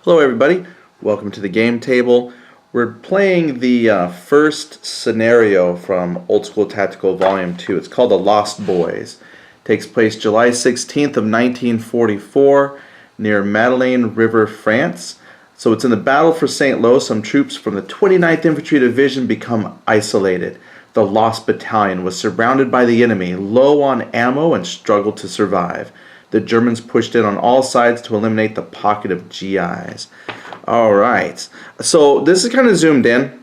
Hello everybody, welcome to the game table. We're playing the first scenario from Old School Tactical Volume 2. It's called The Lost Boys. It takes place July 16th of 1944 near Madeleine River, France. So it's in the battle for St. Lo. Some troops from the 29th Infantry Division become isolated. The Lost Battalion was surrounded by the enemy, low on ammo, and struggled to survive. The Germans pushed in on all sides to eliminate the pocket of GIs. Alright, so this is kind of zoomed in.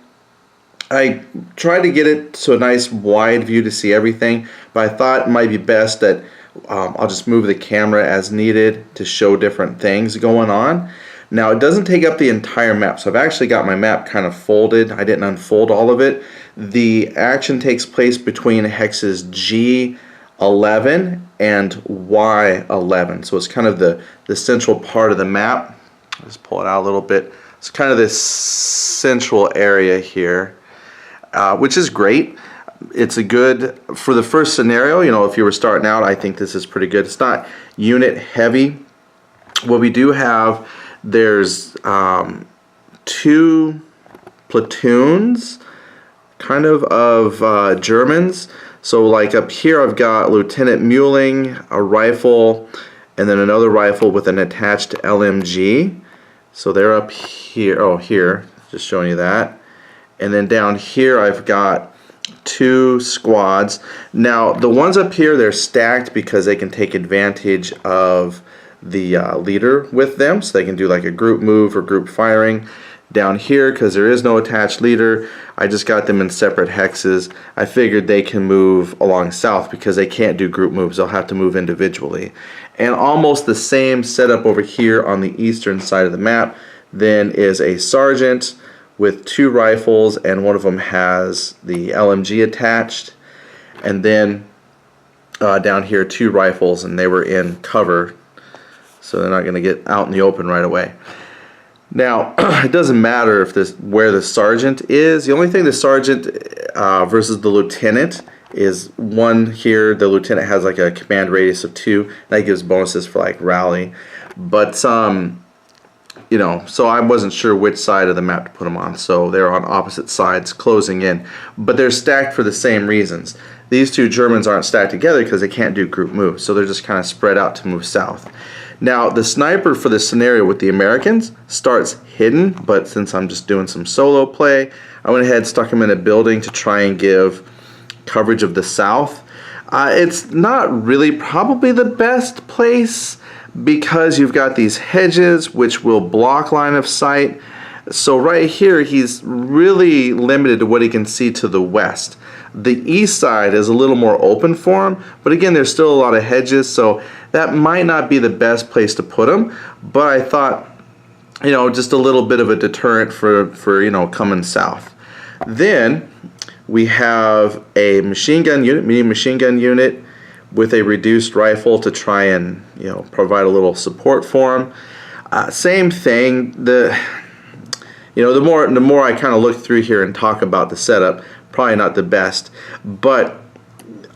I tried to get it to a nice wide view to see everything, but I thought it might be best that I'll just move the camera as needed to show different things going on. Now it doesn't take up the entire map, so I've actually got my map kind of folded. I didn't unfold all of it. The action takes place between hexes G11 and Y11, so it's kind of the central part of the map. Let's pull it out a little bit. It's kind of this central area here, which is great. It's a good, for the first scenario, you know, if you were starting out, I think this is pretty good. It's not unit heavy. What we do have, there's two platoons kind of Germans. So like up here I've got Lieutenant Muehling, a rifle, and then another rifle with an attached LMG. So they're up here, oh here, just showing you that. And then down here I've got two squads. Now the ones up here, they're stacked because they can take advantage of the leader with them, so they can do like a group move or group firing. Down here, because there is no attached leader, I just got them in separate hexes. I figured they can move along south because they can't do group moves. They'll have to move individually. And almost the same setup over here on the eastern side of the map then is a sergeant with two rifles, and one of them has the LMG attached. And then down here, two rifles, and they were in cover, so they're not going to get out in the open right away. Now, it doesn't matter if where the sergeant is. The only thing the sergeant versus the lieutenant is one here. The lieutenant has like a command radius of 2. That gives bonuses for like rally. But you know, so I wasn't sure which side of the map to put them on. So they're on opposite sides, closing in. But they're stacked for the same reasons. These two Germans aren't stacked together because they can't do group moves. So they're just kind of spread out to move south. Now, the sniper for this scenario with the Americans starts hidden, but since I'm just doing some solo play, I went ahead and stuck him in a building to try and give coverage of the south. It's not really probably the best place because you've got these hedges which will block line of sight. So right here, he's really limited to what he can see to the west. The east side is a little more open for him, but again, there's still a lot of hedges, so that might not be the best place to put him. But I thought, you know, just a little bit of a deterrent for you know, coming south. Then we have a machine gun unit, medium machine gun unit, with a reduced rifle to try and, you know, provide a little support for him. Same thing. You know, the more I kind of look through here and talk about the setup, probably not the best, but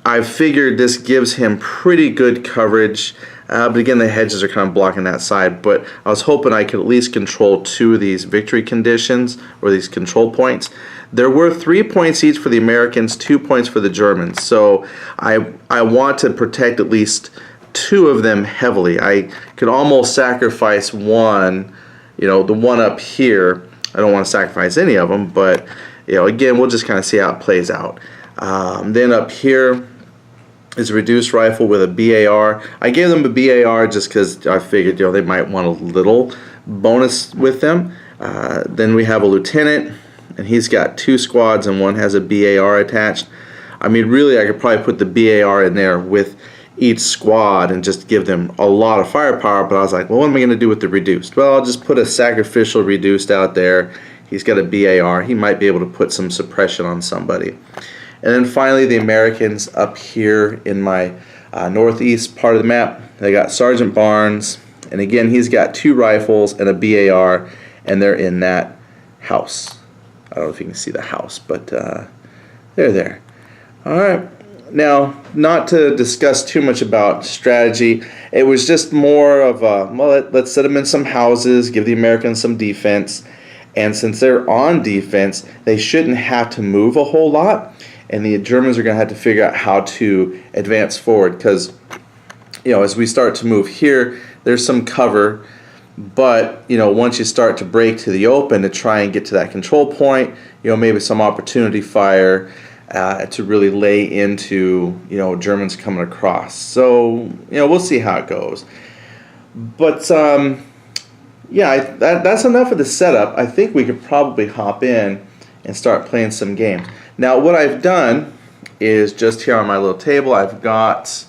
I figured this gives him pretty good coverage. But again, the hedges are kind of blocking that side. But I was hoping I could at least control 2 of these victory conditions, or these control points. There were 3 points each for the Americans, 2 points for the Germans. So I want to protect at least 2 of them heavily. I could almost sacrifice one, you know, the one up here. I don't want to sacrifice any of them, but you know, again, we'll just kind of see how it plays out. Then up here is a reduced rifle with a BAR. I gave them a BAR just because I figured, you know, they might want a little bonus with them. Then we have a lieutenant, and he's got 2 squads, and one has a BAR attached. I mean, really, I could probably put the BAR in there with each squad and just give them a lot of firepower, but I was like, well, what am I going to do with the reduced? Well, I'll just put a sacrificial reduced out there. He's got a BAR. He might be able to put some suppression on somebody. And then finally, the Americans up here in my northeast part of the map, they got Sergeant Barnes, and again, he's got 2 rifles and a BAR, and they're in that house. I don't know if you can see the house, but they're there. All right. Now, not to discuss too much about strategy, it was just more of a, well, let's set them in some houses, give the Americans some defense, and since they're on defense, they shouldn't have to move a whole lot, and the Germans are going to have to figure out how to advance forward, because, as we start to move here, there's some cover, but, once you start to break to the open to try and get to that control point, maybe some opportunity fire, to really lay into Germans coming across. So we'll see how it goes. But that's enough of the setup. I think we could probably hop in and start playing some games. Now what I've done is just here on my little table I've got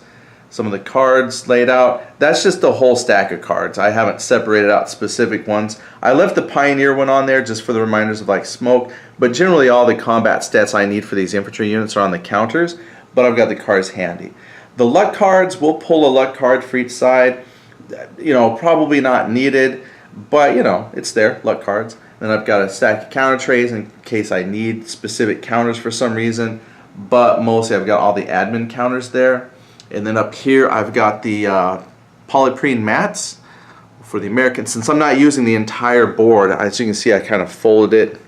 some of the cards laid out. That's just the whole stack of cards. I haven't separated out specific ones. I left the Pioneer one on there just for the reminders of like smoke, but generally all the combat stats I need for these infantry units are on the counters, but I've got the cards handy. The luck cards, we'll pull a luck card for each side. Probably not needed, but it's there, luck cards. Then I've got a stack of counter trays in case I need specific counters for some reason, but mostly I've got all the admin counters there. And then up here I've got the polyprene mats for the Americans. Since I'm not using the entire board, as you can see I kind of folded it.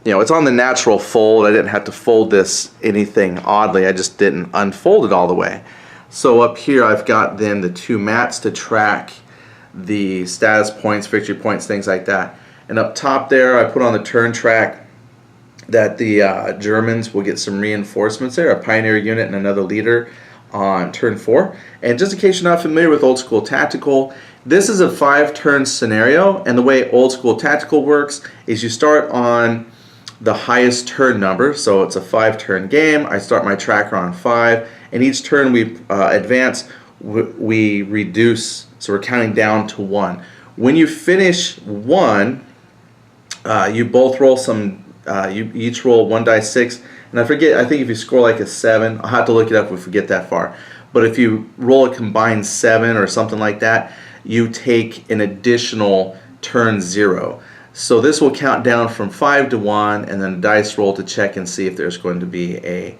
It's on the natural fold. I didn't have to fold this anything oddly. I just didn't unfold it all the way. So up here I've got then the two mats to track the status points, victory points, things like that. And up top there I put on the turn track that the Germans will get some reinforcements there, a pioneer unit and another leader on turn 4. And just in case you're not familiar with old school tactical, this is a 5-turn scenario, and the way old school tactical works is you start on the highest turn number, so it's a 5-turn game. I start my tracker on 5, and each turn we advance, we reduce, so we're counting down to 1. When you finish 1, you both roll some, you each roll 1 die 6, and I think if you score like a 7, I'll have to look it up if we get that far, but if you roll a combined 7 or something like that, you take an additional turn 0. So this will count down from 5 to 1, and then a dice roll to check and see if there's going to be a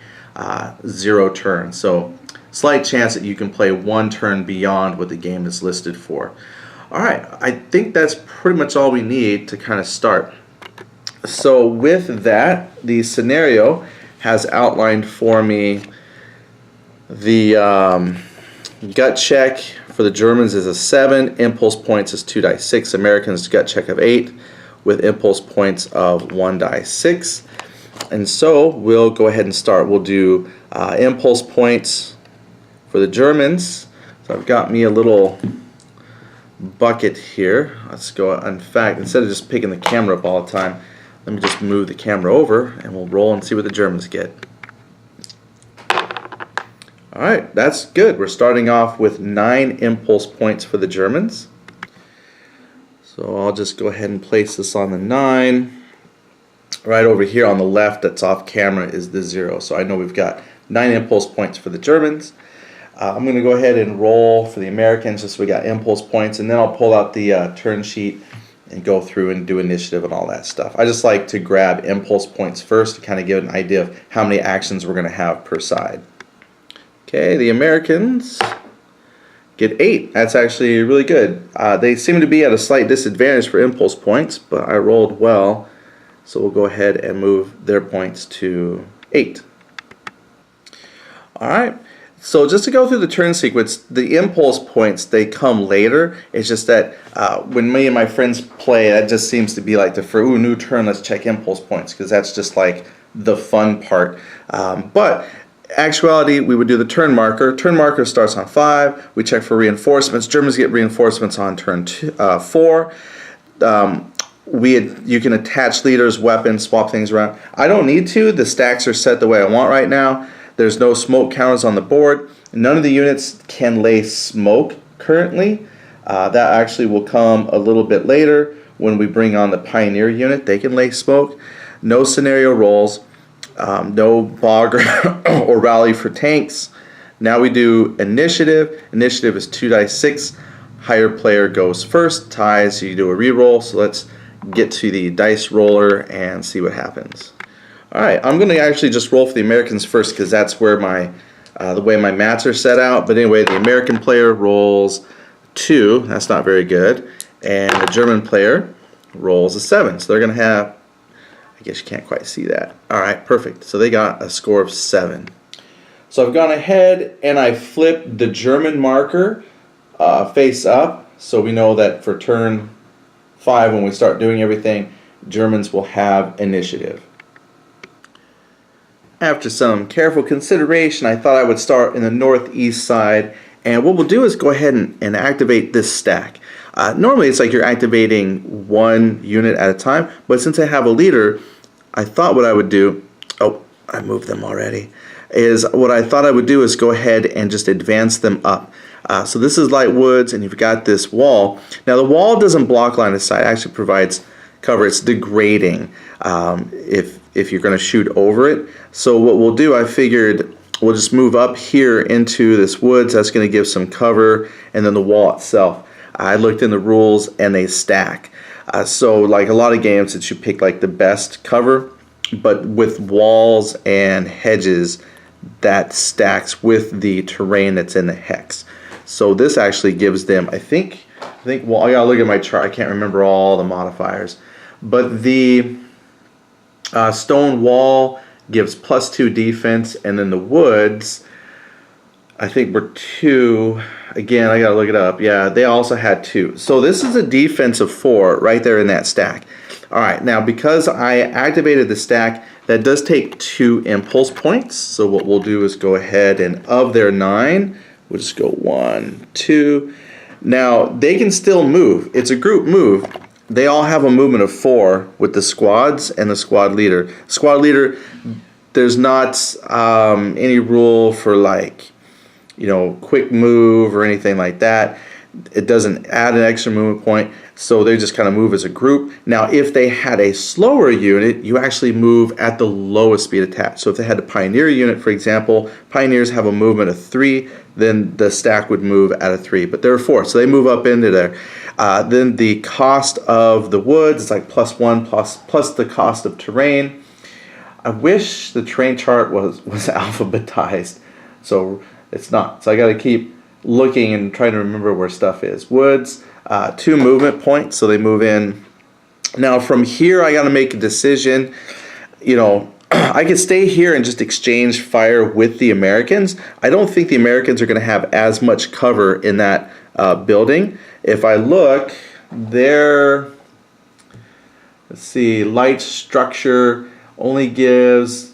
0 turn. So slight chance that you can play 1 turn beyond what the game is listed for. Alright, I think that's pretty much all we need to kind of start. So with that, the scenario has outlined for me the gut check for the Germans is a 7, impulse points is 2 die 6, Americans gut check of 8 with impulse points of 1 die 6. And so we'll go ahead and start. We'll do impulse points for the Germans. So I've got me a little bucket here. Let's go, in fact, instead of just picking the camera up all the time, let me just move the camera over and we'll roll and see what the Germans get. Alright, that's good. We're starting off with 9 impulse points for the Germans. So I'll just go ahead and place this on the 9. Right over here on the left that's off camera is the 0. So I know we've got 9 impulse points for the Germans. I'm going to go ahead and roll for the Americans just so we got impulse points, and then I'll pull out the turn sheet and go through and do initiative and all that stuff. I just like to grab impulse points first to kind of give an idea of how many actions we're going to have per side. Okay, the Americans get 8. That's actually really good. They seem to be at a slight disadvantage for impulse points, but I rolled well, so we'll go ahead and move their points to 8. Alright, so just to go through the turn sequence, the impulse points, they come later. It's just that when me and my friends play, that just seems to be like new turn, let's check impulse points, because that's just like the fun part. But actuality, we would do the turn marker. Turn marker starts on 5. We check for reinforcements. Germans get reinforcements on turn 4. You can attach leaders, weapons, swap things around. I don't need to. The stacks are set the way I want right now. There's no smoke counters on the board. None of the units can lay smoke currently. That actually will come a little bit later when we bring on the Pioneer unit. They can lay smoke. No scenario rolls. No bog or rally for tanks. Now we do initiative. Initiative is 2 die 6. Higher player goes first. Ties, you do a reroll. So let's get to the dice roller and see what happens. All right, I'm going to actually just roll for the Americans first because that's where my the way my mats are set out. But anyway, the American player rolls 2. That's not very good. And the German player rolls a 7. So they're going to have, I guess you can't quite see that. All right, perfect. So they got a score of 7. So I've gone ahead and I flipped the German marker face up. So we know that for turn 5, when we start doing everything, Germans will have initiative. After some careful consideration, I thought I would start in the northeast side, and what we'll do is go ahead and activate this stack. Normally it's like you're activating one unit at a time, but since I have a leader, I thought what I would do, oh, I moved them already, is what I thought I would do is go ahead and just advance them up. So this is light woods, and you've got this wall. Now the wall doesn't block line of sight, it actually provides cover. It's degrading if you're going to shoot over it. So what we'll do, I figured we'll just move up here into this woods. That's going to give some cover, and then the wall itself. I looked in the rules and they stack. So like a lot of games that you pick like the best cover, but with walls and hedges that stacks with the terrain that's in the hex. So this actually gives them, I think well, I gotta look at my chart. I can't remember all the modifiers, but the stone wall gives +2 defense, and then the woods, I think were 2. Again, I gotta look it up. Yeah, they also had 2. So this is a defense of 4 right there in that stack. All right, now because I activated the stack, that does take 2 impulse points. So what we'll do is go ahead and of their 9, we'll just go 1, 2. Now they can still move. It's a group move. They all have a movement of 4 with the squads and the squad leader. Squad leader, there's not any rule for like, you know, quick move or anything like that. It doesn't add an extra movement point, so they just kind of move as a group. Now if they had a slower unit, you actually move at the lowest speed attached. So if they had a pioneer unit, for example, pioneers have a movement of 3, then the stack would move at a 3, but there are 4, so they move up into there. Then the cost of the woods is like +1 plus the cost of terrain. I wish the terrain chart was alphabetized, so it's not. So I got to keep looking and trying to remember where stuff is. Woods, 2 movement points, so they move in. Now from here, I got to make a decision. You know, I could stay here and just exchange fire with the Americans. I don't think the Americans are going to have as much cover in that building. If I look, their, let's see, light structure only gives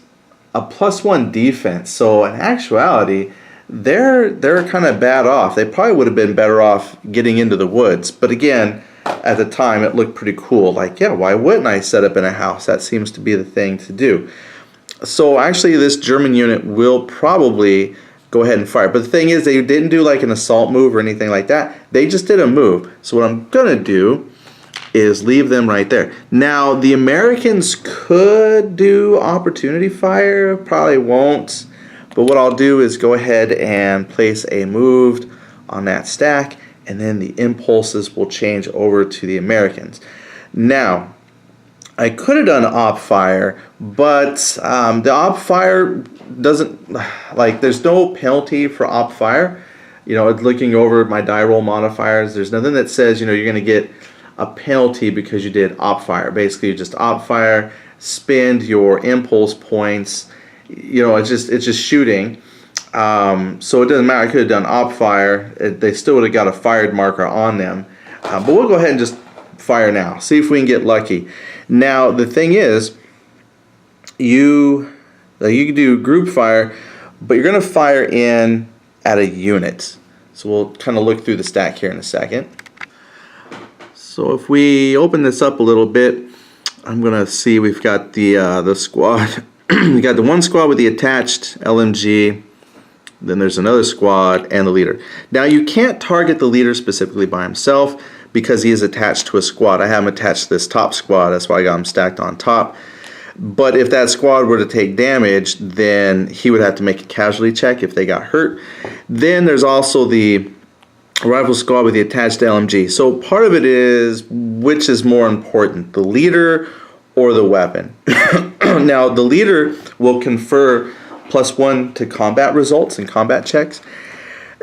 a +1 defense. So in actuality, they're kind of bad off. They probably would have been better off getting into the woods. But again, at the time, it looked pretty cool. Like, yeah, why wouldn't I set up in a house? That seems to be the thing to do. So actually, this German unit will probably go ahead and fire. But the thing is, they didn't do like an assault move or anything like that. They just did a move. So what I'm going to do is leave them right there. Now, the Americans could do opportunity fire. Probably won't. But what I'll do is go ahead and place a move on that stack, and then the impulses will change over to the Americans. Now, I could have done op fire, but the op fire doesn't, like, there's no penalty for op fire. You know, looking over my die roll modifiers, there's nothing that says, you know, you're going to get a penalty because you did op fire. Basically, you just op fire, spend your impulse points. You know, it's just shooting. So it doesn't matter. I could have done op fire. They still would have got a fired marker on them. But we'll go ahead and just fire now. See if we can get lucky. Now the thing is, you can do group fire, but you're going to fire in at a unit. So we'll kind of look through the stack here in a second. So if we open this up a little bit, I'm going to see we've got the squad. We got the one squad with the attached LMG, then there's another squad and the leader. Now you can't target the leader specifically by himself because he is attached to a squad. I have him attached to this top squad, that's why I got him stacked on top. But if that squad were to take damage, then he would have to make a casualty check if they got hurt. Then there's also the rifle squad with the attached LMG. So part of it is which is more important, the leader or the weapon. Now, the leader will confer +1 to combat results and combat checks.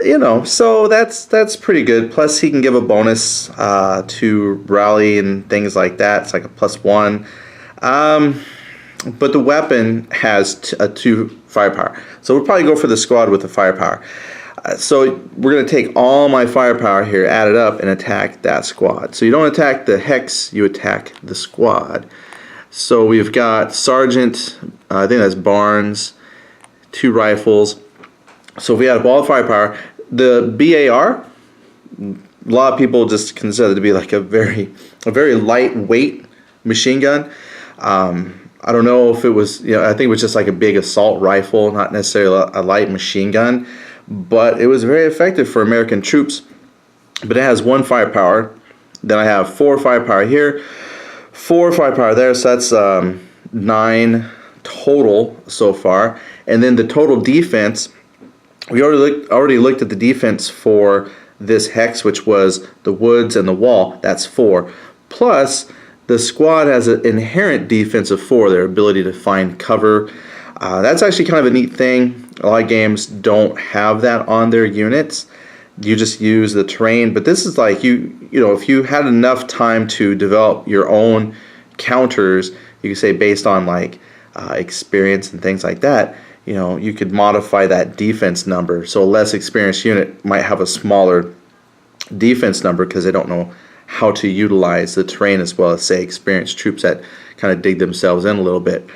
You know, so that's pretty good. Plus, he can give a bonus to rally and things like that. It's like a +1. But the weapon has a 2 firepower. So we'll probably go for the squad with the firepower. So we're going to take all my firepower here, add it up, and attack that squad. So you don't attack the hex, you attack the squad. So we've got Sergeant, I think that's Barnes, 2 rifles. So if we add up all the firepower, the BAR, a lot of people just consider it to be like a very lightweight machine gun. I don't know if it was, I think it was just like a big assault rifle, not necessarily a light machine gun, but it was very effective for American troops. But it has 1 firepower. Then I have 4 firepower here, 4 firepower there, so that's 9 total so far. And then the total defense, we already looked at the defense for this hex, which was the woods and the wall. That's 4. Plus, the squad has an inherent defense of 4, their ability to find cover. That's actually kind of a neat thing. A lot of games don't have that on their units. You just use the terrain. But this is like, if you had enough time to develop your own counters, you could say based on like experience and things like that, you could modify that defense number. So a less experienced unit might have a smaller defense number because they don't know how to utilize the terrain as well as, say, experienced troops that kind of dig themselves in a little bit.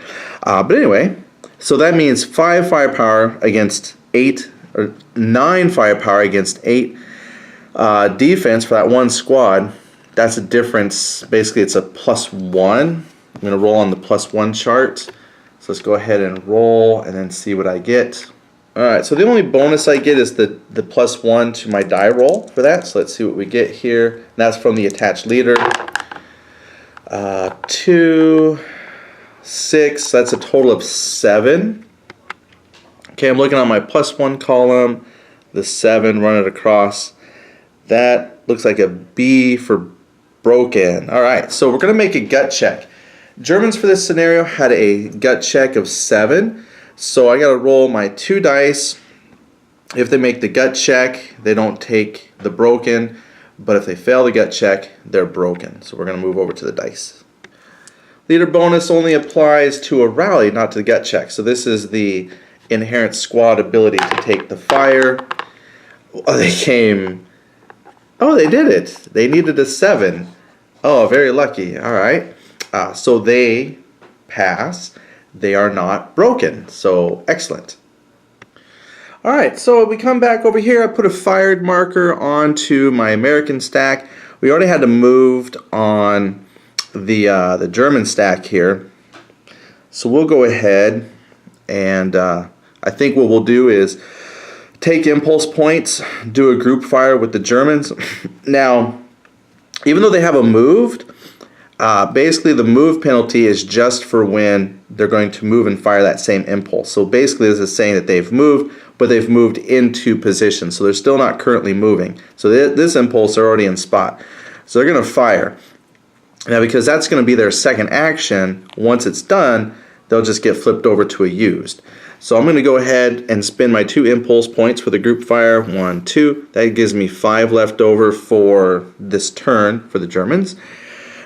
But anyway, so that means 5 firepower against 8, or 9 firepower against 8 defense for that 1 squad. That's a difference. Basically, it's a +1. I'm going to roll on the +1 chart. So let's go ahead and roll and then see what I get. Alright, so the only bonus I get is the +1 to my die roll for that. So let's see what we get here. And that's from the attached leader. 2, 6, that's a total of 7. Okay, I'm looking on my +1 column, the 7, run it across. That looks like a B for broken. Alright, so we're going to make a gut check. Germans for this scenario had a gut check of 7. So I got to roll my 2 dice. If they make the gut check, they don't take the broken. But if they fail the gut check, they're broken. So we're going to move over to the dice. Leader bonus only applies to a rally, not to the gut check. So this is the inherent squad ability to take the fire. Oh, they did it. They needed a 7. Oh, very lucky. All right. So they pass. They are not broken. So excellent. Alright, so we come back over here. I put a fired marker onto my American stack. We already had to move on the German stack here. So we'll go ahead and I think what we'll do is take impulse points, do a group fire with the Germans. Now, even though they have a moved, basically the move penalty is just for when they're going to move and fire that same impulse. So basically this is saying that they've moved, but they've moved into position. So they're still not currently moving. So this impulse, they're already in spot. So they're going to fire. Now because that's going to be their second action, once it's done, they'll just get flipped over to a used. So I'm going to go ahead and spend my 2 impulse points for the group fire. 1, 2. That gives me 5 left over for this turn for the Germans.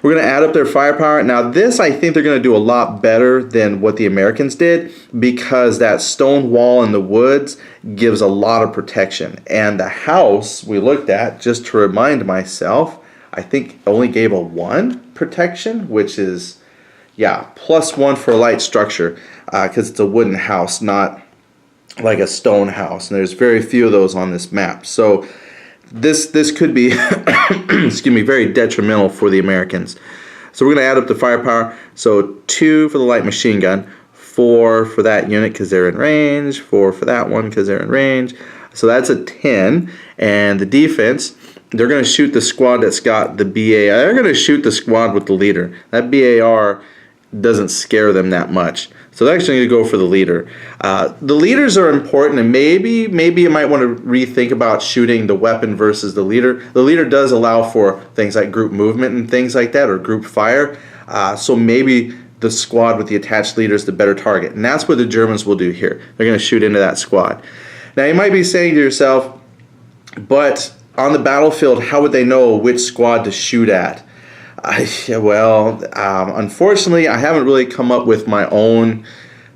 We're going to add up their firepower. Now this, I think they're going to do a lot better than what the Americans did because that stone wall in the woods gives a lot of protection. And the house we looked at, just to remind myself, I think only gave a 1 protection, which is, yeah, +1 for a light structure because it's a wooden house, not like a stone house. And there's very few of those on this map. So this could be excuse me, very detrimental for the Americans. So we're going to add up the firepower. So 2 for the light machine gun, 4 for that unit because they're in range, 4 for that one because they're in range. So that's a 10. And the defense, they're going to shoot the squad that's got the BAR. They're going to shoot the squad with the leader. That BAR doesn't scare them that much. So they're actually going to go for the leader. The leaders are important, and maybe you might want to rethink about shooting the weapon versus the leader. The leader does allow for things like group movement and things like that, or group fire. So maybe the squad with the attached leader is the better target. And that's what the Germans will do here. They're going to shoot into that squad. Now you might be saying to yourself, but on the battlefield, how would they know which squad to shoot at? Unfortunately, I haven't really come up with my own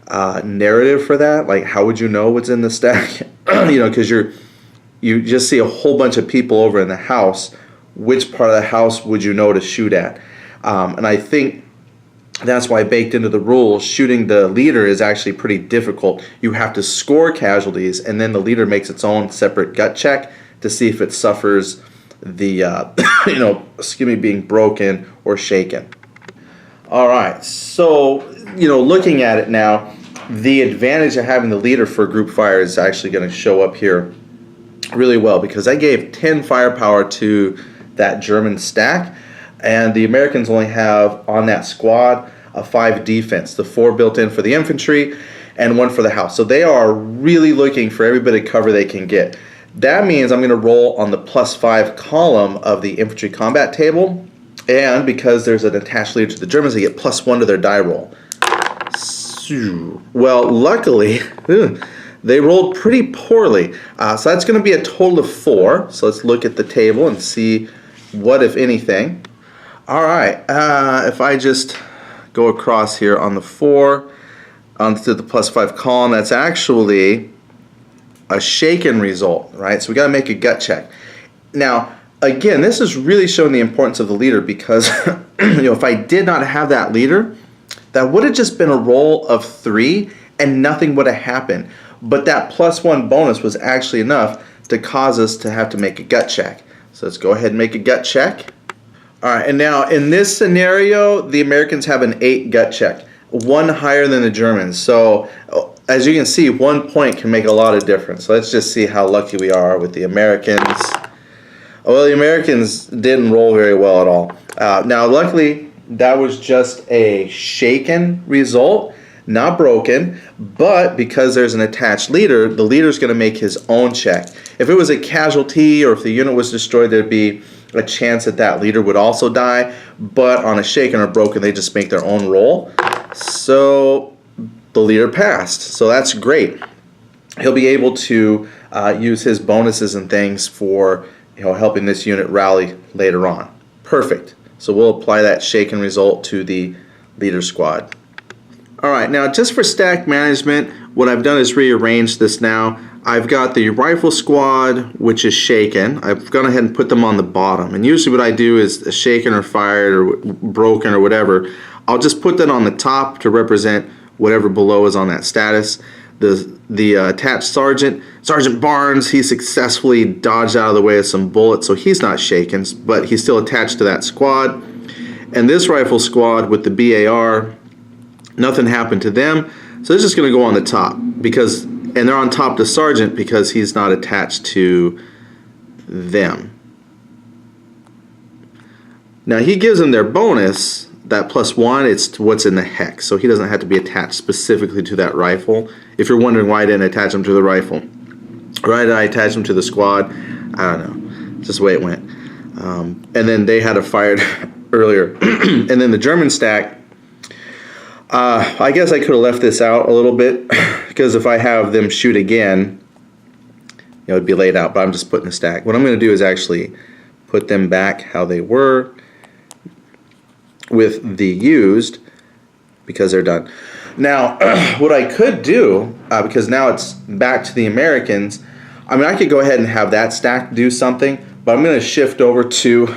narrative for that. Like, how would you know what's in the stack? Because you just see a whole bunch of people over in the house. Which part of the house would you know to shoot at? And I think that's why baked into the rules, shooting the leader is actually pretty difficult. You have to score casualties, and then the leader makes its own separate gut check to see if it suffers the being broken or shaken. All right, so looking at it now, the advantage of having the leader for group fire is actually going to show up here really well, because I gave 10 firepower to that German stack, and the Americans only have on that squad a 5 defense, the 4 built in for the infantry and 1 for the house. So they are really looking for every bit of cover they can get. That means I'm going to roll on the +5 column of the infantry combat table, and because there's an attached leader to the Germans, they get +1 to their die roll. Well, luckily, they rolled pretty poorly. So that's going to be a total of 4. So let's look at the table and see what, if anything. All right, if I just go across here on the 4 onto the +5 column, that's actually a shaken result, right? So we got to make a gut check. Now, again, this is really showing the importance of the leader, because if I did not have that leader, that would have just been a roll of 3 and nothing would have happened. But that +1 bonus was actually enough to cause us to have to make a gut check. So let's go ahead and make a gut check. All right, and now in this scenario, the Americans have an 8 gut check, 1 higher than the Germans. So as you can see, 1 point can make a lot of difference. So let's just see how lucky we are with the Americans. Well, the Americans didn't roll very well at all. Now, luckily, that was just a shaken result, not broken, but because there's an attached leader, the leader's going to make his own check. If it was a casualty or if the unit was destroyed, there'd be a chance that that leader would also die, but on a shaken or broken, they just make their own roll. So the leader passed, so that's great. He'll be able to use his bonuses and things for helping this unit rally later on. Perfect. So we'll apply that shaken result to the leader squad. Alright, now just for stack management, what I've done is rearrange this now. I've got the rifle squad, which is shaken. I've gone ahead and put them on the bottom. And usually what I do is shaken or fired or broken or whatever. I'll just put that on the top to represent whatever below is on that status. The attached sergeant, Sergeant Barnes, he successfully dodged out of the way of some bullets, so he's not shaken, but he's still attached to that squad. And this rifle squad with the BAR, nothing happened to them, so it's just going to go on the top, and they're on top to Sergeant because he's not attached to them. Now he gives them their bonus, that +1, it's what's in the hex, so he doesn't have to be attached specifically to that rifle. If you're wondering why I didn't attach him to the rifle, why did I attach him to the squad? I don't know, it's just the way it went. And then they had it fired earlier. And then the German stack, I guess I could have left this out a little bit, because if I have them shoot again, it'd be laid out, but I'm just putting the stack. What I'm going to do is actually put them back how they were with the used, because they're done. Now, what I could do, because now it's back to the Americans, I could go ahead and have that stack do something, but I'm going to shift over to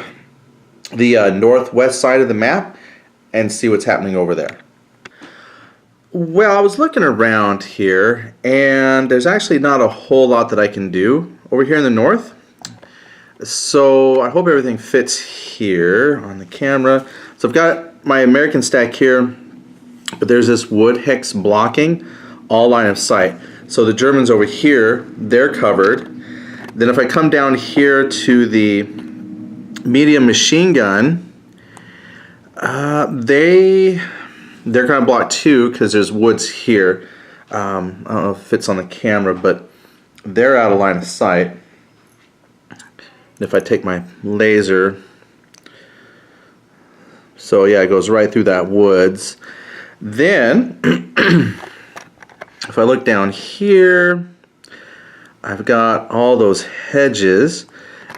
the northwest side of the map and see what's happening over there. Well, I was looking around here, and there's actually not a whole lot that I can do over here in the north. So I hope everything fits here on the camera. So I've got my American stack here, but there's this wood hex blocking all line of sight. So the Germans over here, they're covered. Then if I come down here to the medium machine gun, they're kind of blocked too, because there's woods here. I don't know if it fits on the camera, but they're out of line of sight. If I take my laser, so yeah, it goes right through that woods. Then, if I look down here, I've got all those hedges,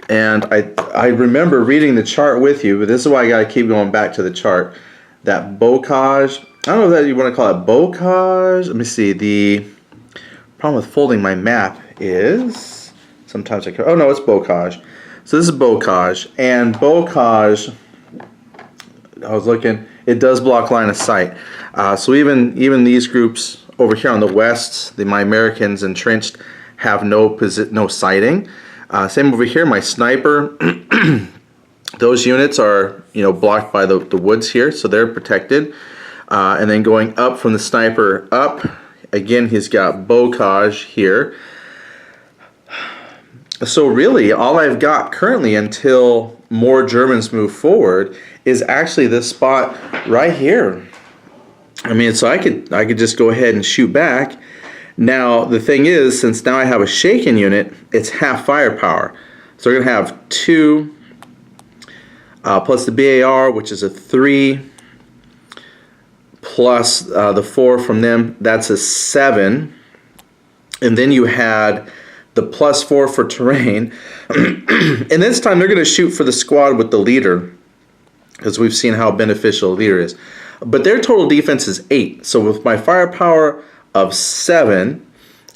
and I remember reading the chart with you, but this is why I got to keep going back to the chart. That bocage, I don't know if that you want to call it bocage. Let me see. The problem with folding my map is sometimes oh no, it's bocage. So this is bocage, and bocage, I was looking, it does block line of sight. So even these groups over here on the west, my Americans entrenched, have no sighting. Same over here, my sniper. Those units are blocked by the woods here, so they're protected. And then going up from the sniper up, again he's got bocage here. So really, all I've got currently until more Germans move forward is actually this spot right here. I mean, so I could just go ahead and shoot back. Now the thing is, since now I have a shaken unit, it's half firepower. So we're gonna have 2 plus the BAR, which is a 3, plus the 4 from them, that's a 7. And then you had the +4 for terrain. And this time they're going to shoot for the squad with the leader, because we've seen how beneficial a leader is. But their total defense is 8. So with my firepower of 7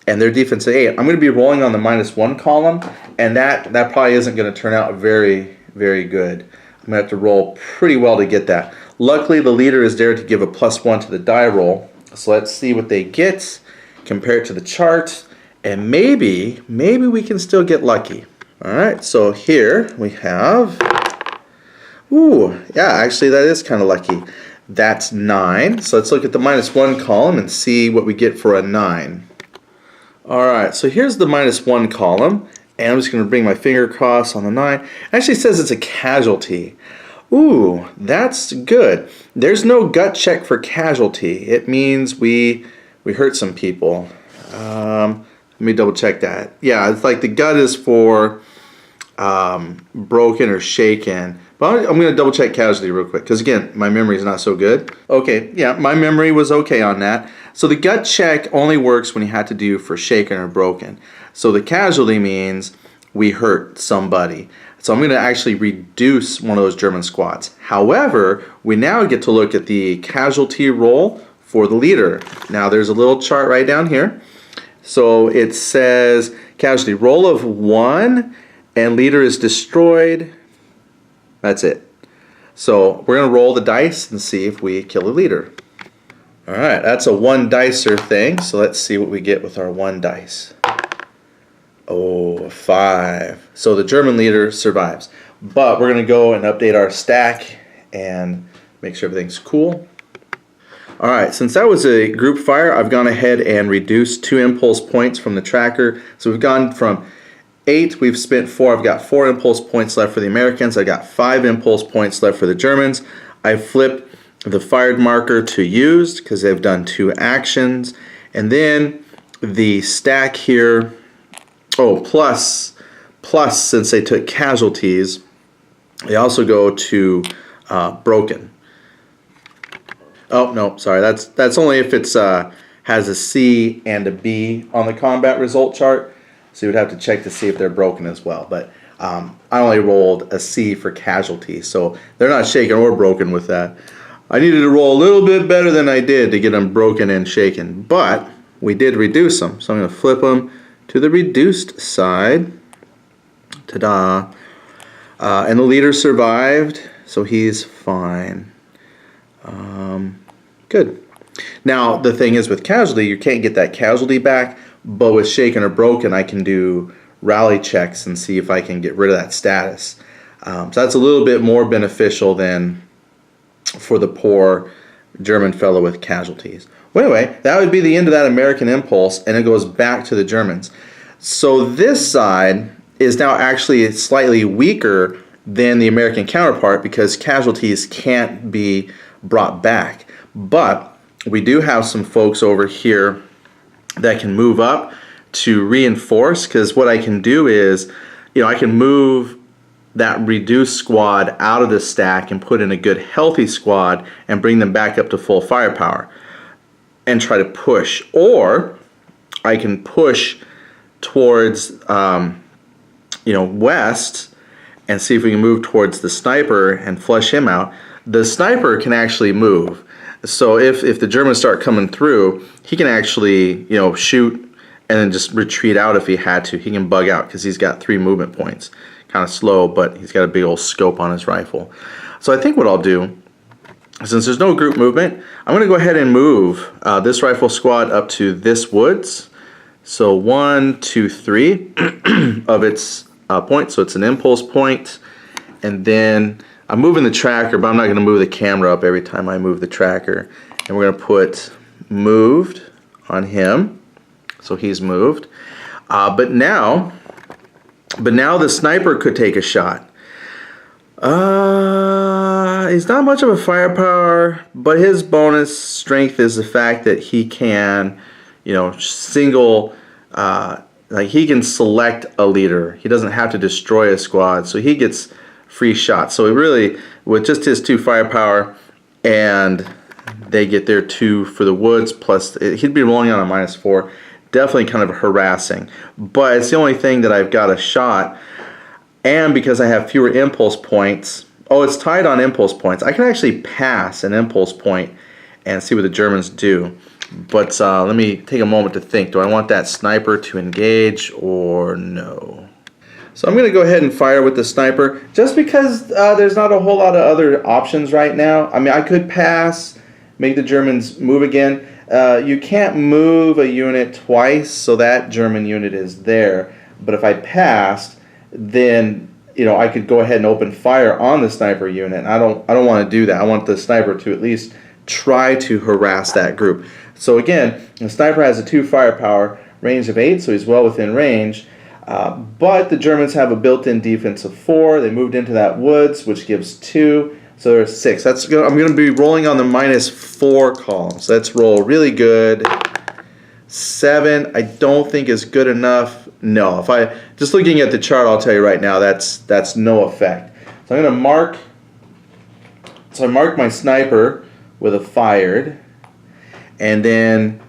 and their defense of 8, I'm going to be rolling on the -1 column, and that probably isn't going to turn out very, very good. I'm going to have to roll pretty well to get that. Luckily, the leader is there to give a +1 to the die roll. So let's see what they get, compare it to the chart, and maybe we can still get lucky. All right, so here we have, ooh, yeah, actually that is kind of lucky. That's 9. So let's look at the -1 column and see what we get for a 9. All right, so here's the -1 column, and I'm just going to bring my finger across on the 9. It actually says it's a casualty. Ooh, that's good. There's no gut check for casualty. It means we hurt some people. Let me double check that. Yeah, it's like the gut is for broken or shaken. But I'm going to double check casualty real quick, because again, my memory is not so good. Okay, yeah, my memory was okay on that. So the gut check only works when you had to do for shaken or broken. So the casualty means we hurt somebody. So I'm going to actually reduce one of those German squads. However, we now get to look at the casualty roll for the leader. Now there's a little chart right down here. So it says casualty roll of 1 and leader is destroyed. That's it. So we're going to roll the dice and see if we kill a leader. All right, that's a 1 dicer thing. So let's see what we get with our 1 dice. Oh, 5. So the German leader survives. But we're going to go and update our stack and make sure everything's cool. All right, since that was a group fire, I've gone ahead and reduced 2 impulse points from the tracker. So we've gone from 8, we've spent 4. I've got 4 impulse points left for the Americans. I got 5 impulse points left for the Germans. I flipped the fired marker to used because they've done 2 actions. And then the stack here, oh, plus since they took casualties, they also go to broken. Oh, no, sorry, that's only if it's has a C and a B on the combat result chart. So you would have to check to see if they're broken as well. But I only rolled a C for casualty, so they're not shaken or broken with that. I needed to roll a little bit better than I did to get them broken and shaken, but we did reduce them. So I'm going to flip them to the reduced side. Ta-da. And the leader survived, so he's fine. Good. Now, the thing is with casualty, you can't get that casualty back, but with shaken or broken, I can do rally checks and see if I can get rid of that status. So that's a little bit more beneficial than for the poor German fellow with casualties. Well, anyway, that would be the end of that American impulse, and it goes back to the Germans. So this side is now actually slightly weaker than the American counterpart because casualties can't be brought back. But we do have some folks over here that can move up to reinforce, because what I can do is, I can move that reduced squad out of the stack and put in a good healthy squad and bring them back up to full firepower and try to push. Or I can push towards west and see if we can move towards the sniper and flush him out. The sniper can actually move. So if the Germans start coming through, he can actually shoot and then just retreat out if he had to. He can bug out because he's got 3 movement points. Kind of slow, but he's got a big old scope on his rifle. So I think what I'll do, since there's no group movement, I'm going to go ahead and move this rifle squad up to this woods. So 1, 2, 3 of its points. So it's an impulse point. And then I'm moving the tracker, but I'm not going to move the camera up every time I move the tracker. And we're going to put moved on him. So he's moved. But now the sniper could take a shot. He's not much of a firepower, but his bonus strength is the fact that he can, single, like he can select a leader. He doesn't have to destroy a squad, so he gets free shots. So really, with just his 2 firepower, and they get their 2 for the woods, plus he'd be rolling on a -4. Definitely kind of harassing, but it's the only thing that I've got a shot, and because I have fewer impulse points, it's tied on impulse points. I can actually pass an impulse point and see what the Germans do, but let me take a moment to think. Do I want that sniper to engage or no? So I'm going to go ahead and fire with the sniper, just because there's not a whole lot of other options right now. I mean, I could pass, make the Germans move again. You can't move a unit twice, so that German unit is there. But if I passed, then I could go ahead and open fire on the sniper unit. And I don't want to do that. I want the sniper to at least try to harass that group. So again, the sniper has a 2 firepower, range of 8, so he's well within range. But the Germans have a built-in defense of 4. They moved into that woods, which gives 2. So there's 6. I'm going to be rolling on the -4 column. So let's roll really good. 7, I don't think is good enough. No, if I just looking at the chart, I'll tell you right now that's no effect. So I'm going to mark. So I mark my sniper with a fired, and then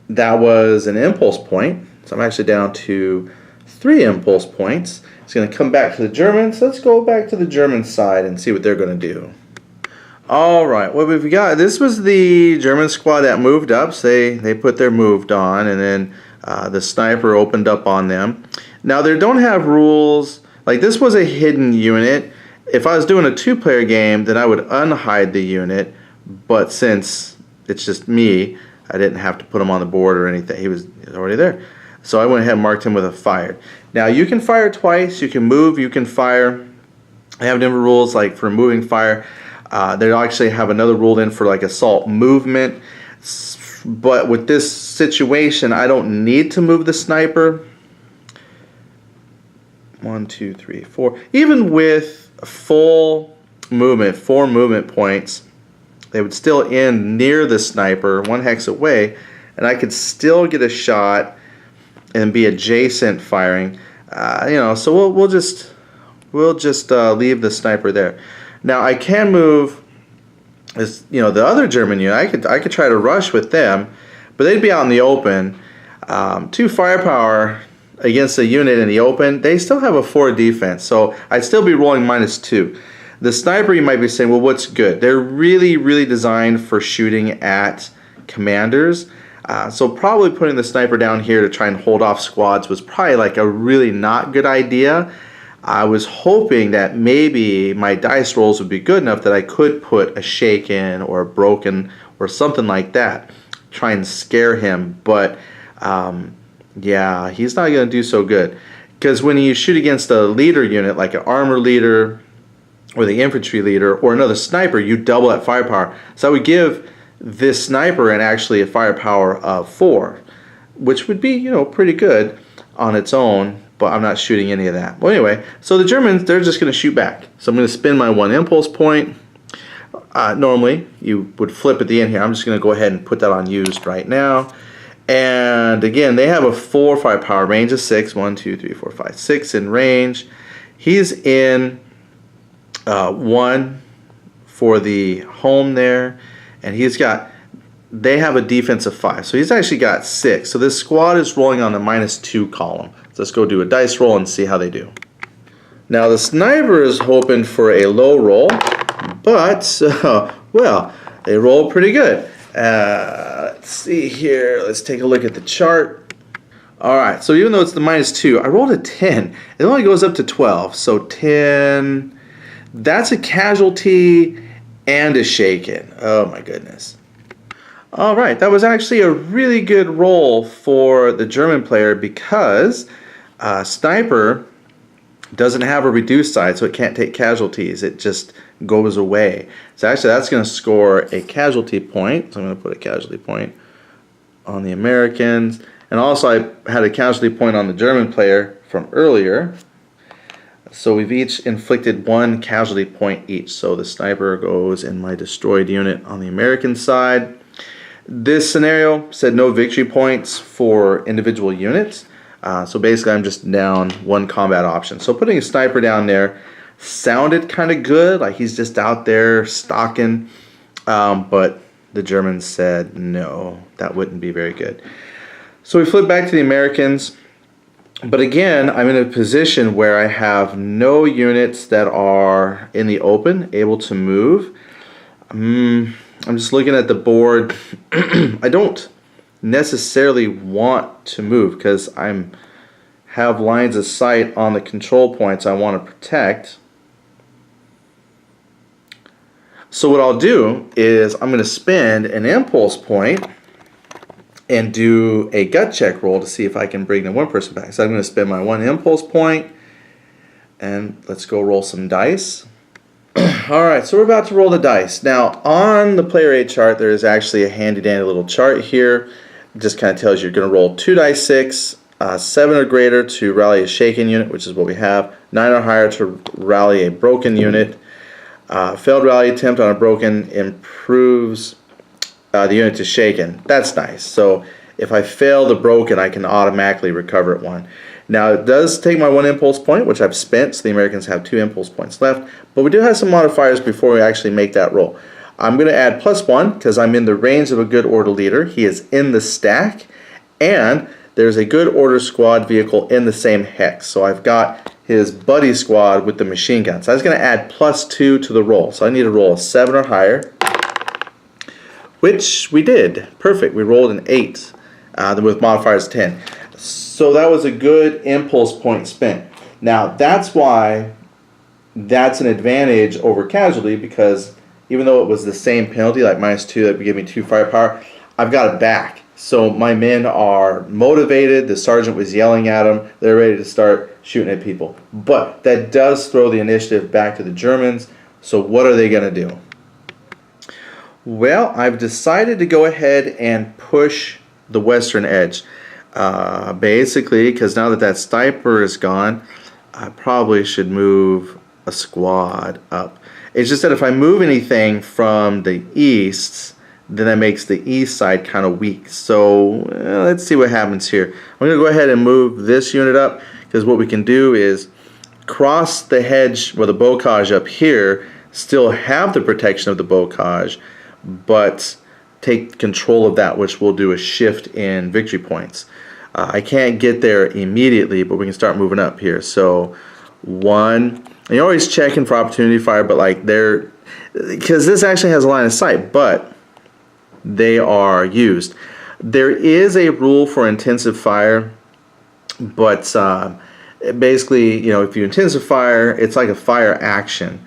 that was an impulse point. So I'm actually down to 3 impulse points. It's going to come back to the Germans. Let's go back to the German side and see what they're going to do. Alright, what we've got, this was the German squad that moved up. So they put their moved on, and then the sniper opened up on them. Now they don't have rules, like this was a hidden unit. If I was doing a 2-player game, then I would unhide the unit, but since it's just me, I didn't have to put him on the board or anything. He was already there. So I went ahead and marked him with a fired. Now you can fire twice, you can move, you can fire. I have different rules like for moving fire. They actually have another rule in for like assault movement. But with this situation, I don't need to move the sniper. 1, 2, 3, 4. Even with full movement, 4 movement points, they would still end near the sniper, 1 hex away, and I could still get a shot and be adjacent firing. So we'll just leave the sniper there. Now I can move the other German unit. I could try to rush with them, but they'd be out in the open. 2 firepower against a unit in the open. They still have a 4 defense, so I'd still be rolling -2. The sniper, you might be saying, well, what's good? They're really, really designed for shooting at commanders. So probably putting the sniper down here to try and hold off squads was probably like a really not good idea. I was hoping that maybe my dice rolls would be good enough that I could put a shaken or a broken or something like that. Try and scare him, but yeah, he's not going to do so good. Because when you shoot against a leader unit, like an armor leader or the infantry leader or another sniper, you double that firepower. So I would give this sniper and actually a firepower of 4, which would be, pretty good on its own, but I'm not shooting any of that. Well, anyway, so the Germans, they're just going to shoot back. So I'm going to spend my 1 impulse point. Normally, you would flip at the end here. I'm just going to go ahead and put that on used right now. And again, they have a 4 firepower, range of 6. 1, 2, 3, 4, 5, 6 in range. He's in 1 for the home there, and they have a defense of 5, so he's actually got 6. So this squad is rolling on the -2 column. So let's go do a dice roll and see how they do. Now the sniper is hoping for a low roll, but well, they rolled pretty good. Let's see here. Let's take a look at the chart. All right, so even though it's the -2, I rolled a 10. It only goes up to 12, so 10. That's a casualty and a shaken. Oh my goodness. All right, that was actually a really good roll for the German player because sniper doesn't have a reduced side, so it can't take casualties. It just goes away. So actually that's going to score a casualty point. So I'm going to put a casualty point on the Americans. And also I had a casualty point on the German player from earlier. So we've each inflicted 1 casualty point each. So the sniper goes in my destroyed unit on the American side. This scenario said no victory points for individual units. So basically I'm just down 1 combat option. So putting a sniper down there sounded kind of good, like he's just out there stalking, but the Germans said no, that wouldn't be very good. So we flip back to the Americans, but again I'm in a position where I have no units that are in the open able to move. I'm just looking at the board. I don't necessarily want to move because I have lines of sight on the control points I want to protect. So what I'll do is I'm going to spend an impulse point and do a gut check roll to see if I can bring the 1 person back. So I'm going to spend my 1 impulse point and let's go roll some dice. Alright, so we're about to roll the dice. Now on the player A chart there is actually a handy dandy little chart here. It just kind of tells you you're going to roll 2 dice 6, 7 or greater to rally a shaken unit, which is what we have, 9 or higher to rally a broken unit. Failed rally attempt on a broken improves the unit to shaken. That's nice. So if I fail the broken, I can automatically recover at 1. Now it does take my 1 impulse point, which I've spent, so the Americans have 2 impulse points left, but we do have some modifiers before we actually make that roll. I'm going to add +1 because I'm in the range of a good order leader. He is in the stack, and there's a good order squad vehicle in the same hex. So I've got his buddy squad with the machine gun. So I was going to add +2 to the roll. So I need to roll a 7 or higher, which we did. Perfect. We rolled an 8 with modifiers 10. So that was a good impulse point spent. Now that's why that's an advantage over casualty, because even though it was the same penalty, like -2 that would give me 2 firepower, I've got it back. So my men are motivated, the sergeant was yelling at them, they're ready to start shooting at people. But that does throw the initiative back to the Germans, so what are they going to do? Well, I've decided to go ahead and push the western edge. Basically, because now that that sniper is gone, I probably should move a squad up. It's just that if I move anything from the east, then that makes the east side kind of weak. So let's see what happens here. I'm going to go ahead and move this unit up, because what we can do is cross the hedge or the bocage up here, still have the protection of the bocage, but take control of that, which will do a shift in victory points. I can't get there immediately, but we can start moving up here. So 1, and you're always checking for opportunity fire, but like because this actually has a line of sight, but they are used. There is a rule for intensive fire, but basically, you know, if you intensive fire, it's like a fire action,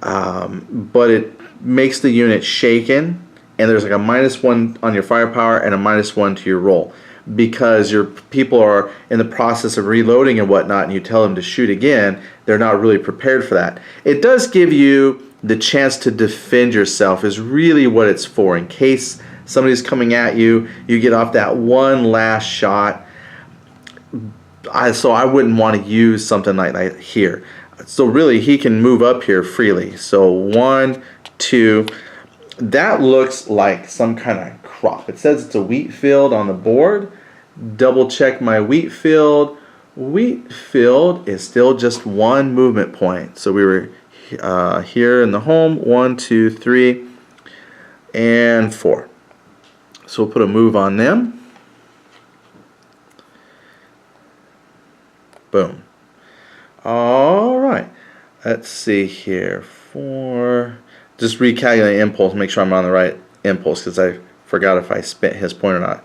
but it makes the unit shaken, and there's like a -1 on your firepower and a -1 to your roll, because your people are in the process of reloading and whatnot, and you tell them to shoot again, they're not really prepared for that. It does give you the chance to defend yourself, is really what it's for. In case somebody's coming at you, you get off that one last shot. So I wouldn't want to use something like that here. So really, he can move up here freely. So 1, 2. That looks like some kind of crop. It says it's a wheat field on the board. Double check my wheat field. wheat field is still just one movement point. So we were here in the home, 1, 2, 3, and 4. So we'll put a move on them. Boom. All right. Let's see here. 4. Just recalculate impulse. Make sure I'm on the right impulse because I forgot if I spent his point or not.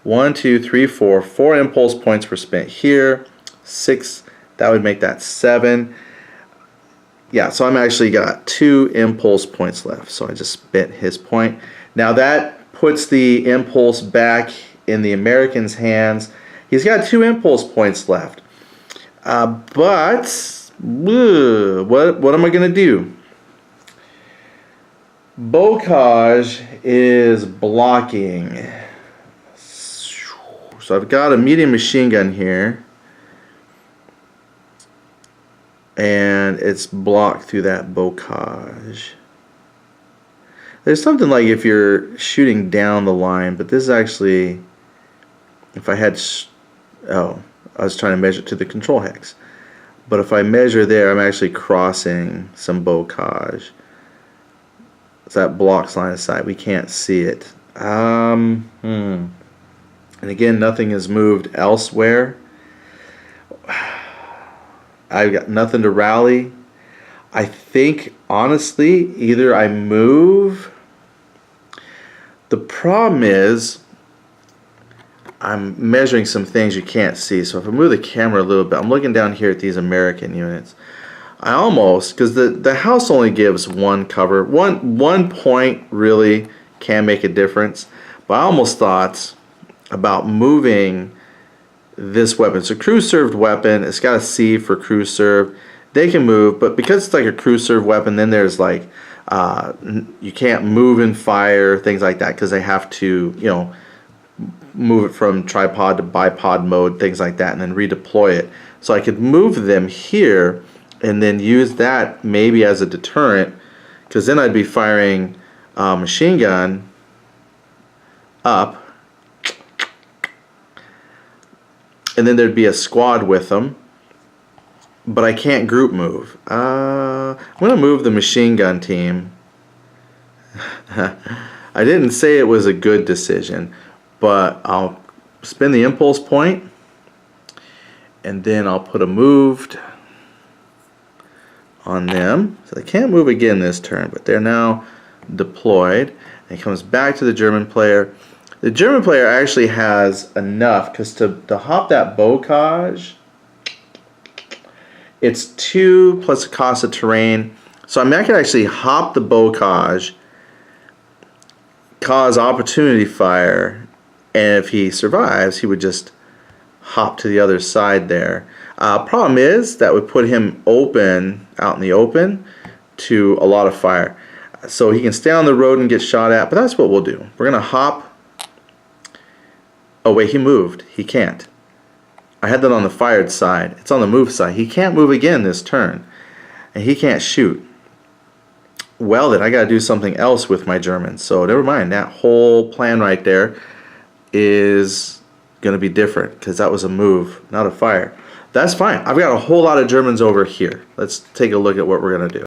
1, 2, 3, 4. 4 impulse points were spent here. 6. That would make that 7. Yeah, so I'm actually got 2 impulse points left. So I just spent his point. Now that puts the impulse back in the American's hands. He's got 2 impulse points left. But what am I going to do? Bocage is blocking. So I've got a medium machine gun here. And it's blocked through that bocage. There's something like if you're shooting down the line, but this is actually, if I had, I was trying to measure to the control hex. But if I measure there, I'm actually crossing some bocage. So that blocks line of sight. We can't see it. And again, nothing is moved elsewhere. I've got nothing to rally. I think, honestly, either I move. The problem is I'm measuring some things you can't see. So if I move the camera a little bit, I'm looking down here at these American units. I almost, because the house only gives one cover. One point really can make a difference. But I almost thought about moving this weapon. It's a crew served weapon. It's got a C for crew served. They can move, but because it's like a crew served weapon, then there's like you can't move and fire, things like that, because they have to, you know, move it from tripod to bipod mode, things like that, and then redeploy it. So I could move them here and then use that maybe as a deterrent, because then I'd be firing machine gun up, and then there'd be a squad with them, but I can't group move. I'm going to move the machine gun team. I didn't say it was a good decision, but I'll spend the impulse point, and then I'll put a moved on them. So they can't move again this turn, but they're now deployed. And it comes back to the German player. The German player actually has enough, because to hop that bocage, it's 2 plus the cost of terrain. So I mean, I could actually hop the bocage, cause opportunity fire, and if he survives, he would just hop to the other side there. Problem is, that would put him open, out in the open, to a lot of fire. So he can stay on the road and get shot at, but that's what we'll do. We're going to hop. Oh wait, he moved. He can't. I had that on the fired side. It's on the move side. He can't move again this turn. And he can't shoot. Well then, I got to do something else with my Germans. So never mind. That whole plan right there is going to be different, because that was a move, not a fire. That's fine. I've got a whole lot of Germans over here. Let's take a look at what we're going to do.